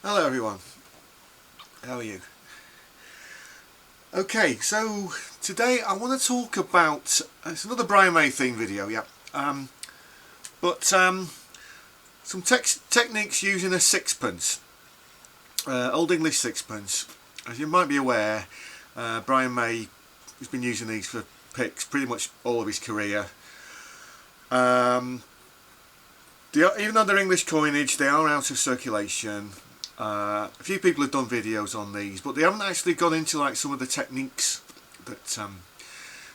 Hello everyone, how are you? Okay, so today I want to talk about, it's another Brian May theme video, yeah, some techniques using a sixpence, Old English sixpence. As you might be aware, Brian May has been using these for picks pretty much all of his career. Even though they're English coinage, they are out of circulation. A few people have done videos on these, but they haven't actually gone into like some of the techniques that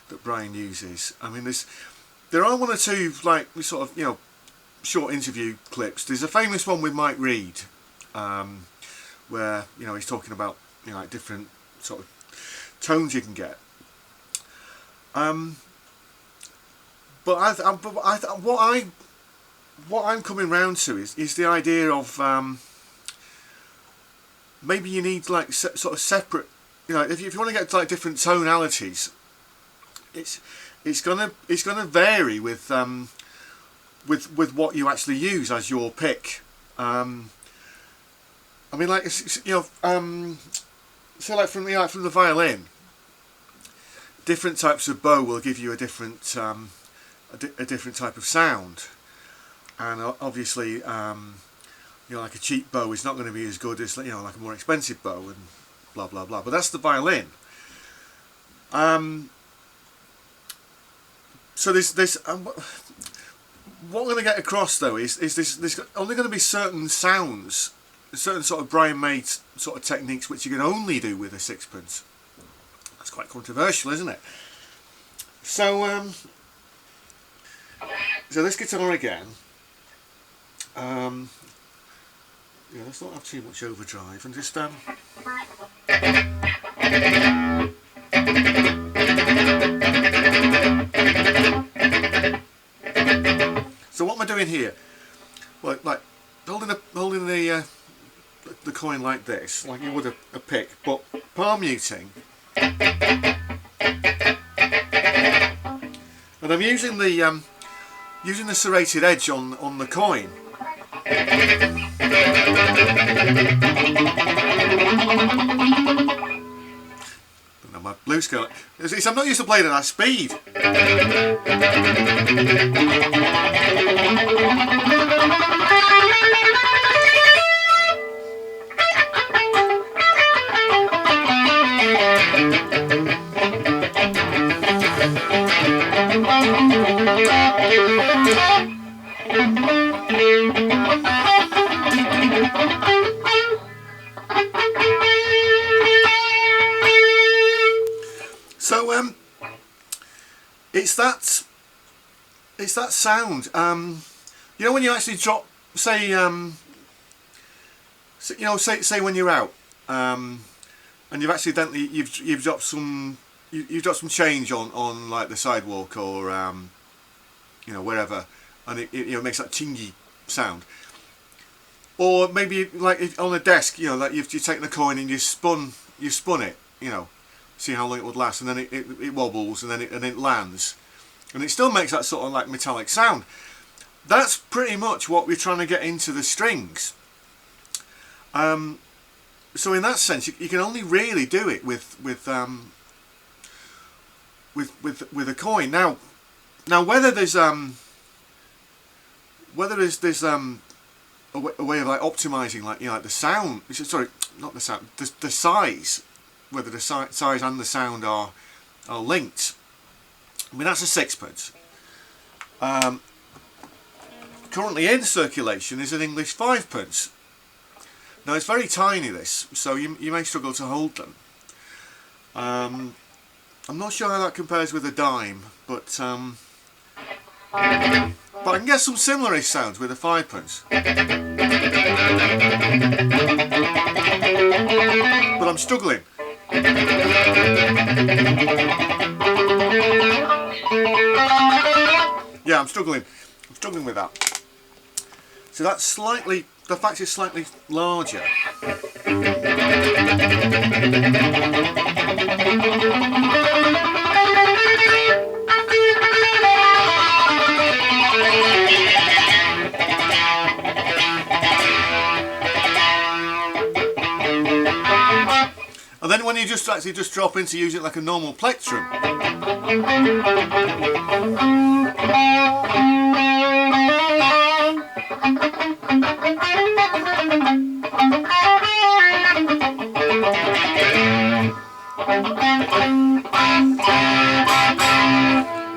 that Brian uses. I mean, there are one or two like sort of, you know, short interview clips. There's a famous one with Mike Reed, where, you know, he's talking about, you know, like different sort of tones you can get. But what I'm coming round to is the idea of maybe you need like sort of separate, you know, if you want to get like different tonalities, it's gonna vary with what you actually use as your pick. I mean, like, you know, so like from the violin, different types of bow will give you a different a different type of sound, and obviously, you know, like a cheap bow is not going to be as good as, you know, like a more expensive bow and blah blah blah. But that's the violin. So this what I'm going to get across though is there's only going to be certain sounds, certain sort of Brian May sort of techniques which you can only do with a sixpence. That's quite controversial, isn't it? So so this guitar again. Yeah, let's not have too much overdrive and just So what am I doing here? Well, like holding the coin like this, like you would a pick, but palm muting, and I'm using the serrated edge on the coin. Don't know my blues scale. I'm not used to playing at that speed. So it's that sound. You know, when you actually drop, say, you know, say when you're out, and you've accidentally you've dropped some change on like the sidewalk or you know, wherever, and it you know, makes that chingy sound. Or maybe like on a desk, you know, like you've taken a coin and you spun it, you know, see how long it would last, and then it wobbles, and then it lands, and it still makes that sort of like metallic sound. That's pretty much what we're trying to get into the strings. So in that sense, you can only really do it with a coin. Now whether there's a way of like optimizing, like, you know, like the sound, sorry, not the sound, the size, whether the size and the sound are linked. I mean, that's a sixpence. Currently in circulation is an English fivepence. Now it's very tiny, this, so you may struggle to hold them. I'm not sure how that compares with a dime, but I can get some similar-ish sounds with a fivepence. But I'm struggling. Yeah, I'm struggling with that. So that's slightly, the fact it's slightly larger. then when you just actually just drop into use it like a normal plectrum,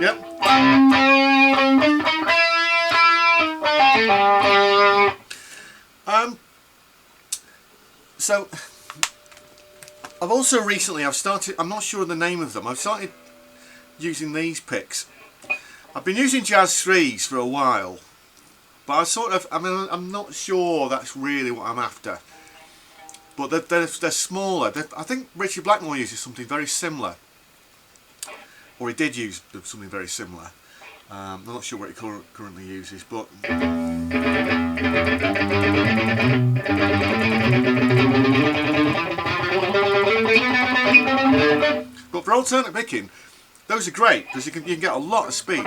yep. So I've also recently, I'm not sure of the name of them, I've started using these picks. I've been using Jazz 3s for a while, but I'm not sure that's really what I'm after. But they're smaller. I think Richard Blackmore uses something very similar, or he did use something very similar. I'm not sure what he currently uses, but for alternate picking, those are great because you can get a lot of speed.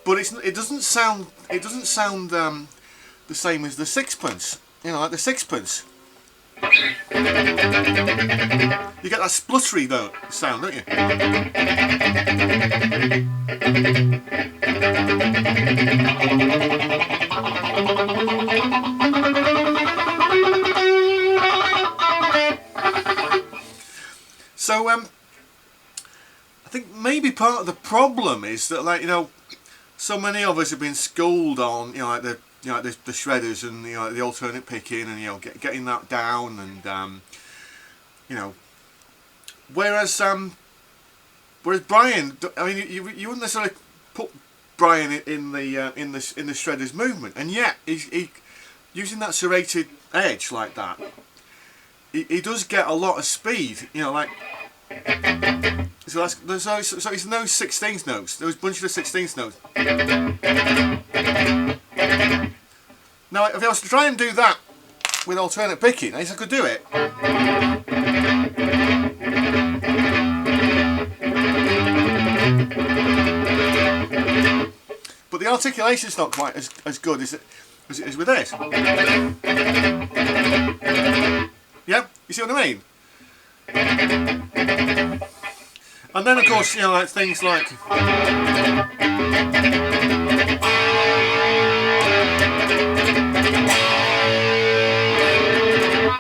But it doesn't sound the same as the Sixpence. You know, like the Sixpence. You get that spluttery though sound, don't you? So I think maybe part of the problem is that, like, you know, so many of us have been schooled on, you know, like the shredders and, you know, the alternate picking and, you know, getting that down, and you know, whereas Brian, I mean, you wouldn't necessarily put Brian in the shredders movement, and yet he using that serrated edge like that, he does get a lot of speed, you know, like. So it's those 16th notes, those bunches of 16th notes. Now, if I was to try and do that with alternate picking, at least I could do it. But the articulation's not quite as good as it is with this. Yeah, you see what I mean? And then, of course, you know, like things like,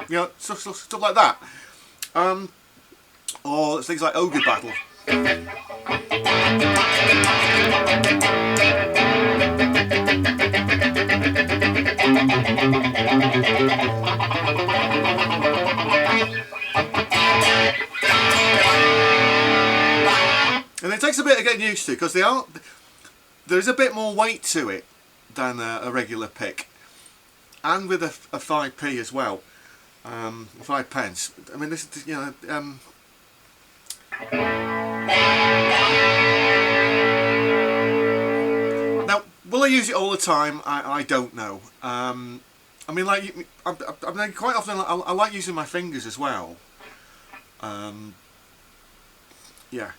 you know, stuff like that, or things like Ogre Battle. And it takes a bit of getting used to, because there's a bit more weight to it than a regular pick, and with a 5p as well, 5 pence. I mean, this is, you know, now, will I use it all the time? I don't know. I mean, like, I mean, quite often I like using my fingers as well. Yeah.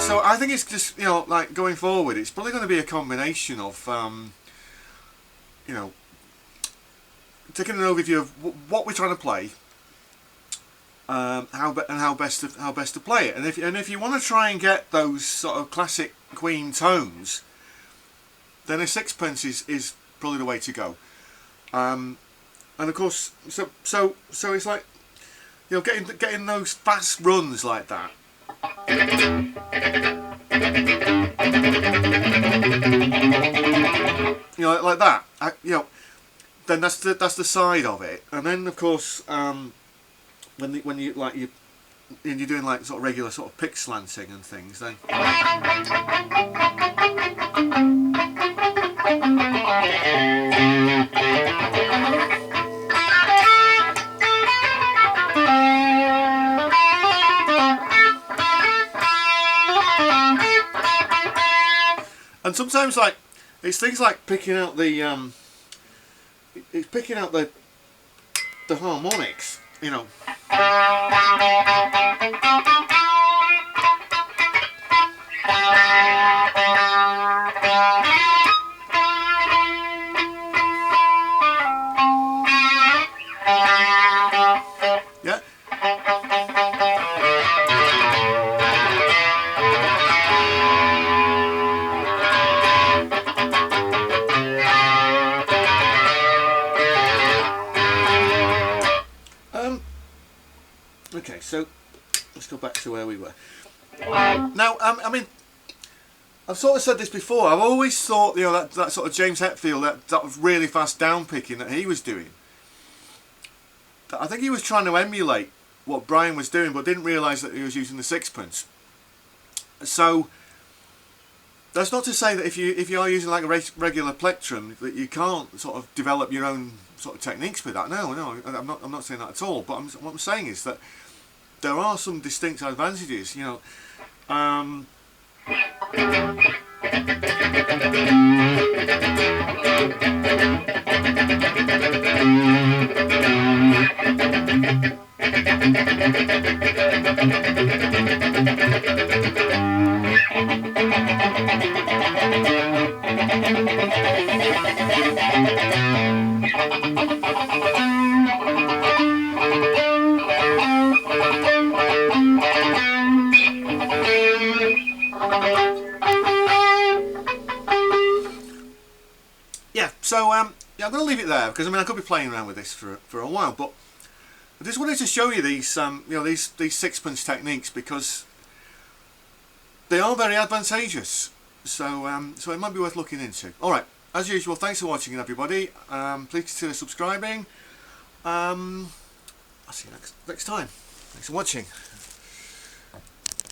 So I think it's just, you know, like, going forward, it's probably going to be a combination of, you know, taking an overview of what we're trying to play, how best to play it, and if you want to try and get those sort of classic Queen tones, then a Sixpence is probably the way to go. And of course, so it's like, you know, getting those fast runs like that. You know, like that. You know, then that's the side of it, and then of course, when you're doing like sort of regular sort of pick slanting and things, then. And sometimes, like, it's things like picking out the the harmonics, you know. go back to where we were. Now, I mean, I've sort of said this before. I've always thought, you know, that sort of James Hetfield, that really fast down picking that he was doing, I think he was trying to emulate what Brian was doing, but didn't realise that he was using the Sixpence. So that's not to say that if you are using like a regular plectrum that you can't sort of develop your own sort of techniques with that. No, I'm not saying that at all. But what I'm saying is that there are some distinct advantages. You know. Yeah, so yeah, I'm going to leave it there because I mean I could be playing around with this for a while, but I just wanted to show you these you know, these Sixpence techniques because they are very advantageous. So so it might be worth looking into. All right, as usual, thanks for watching, everybody. Please consider subscribing. I'll see you next time. Thanks for watching.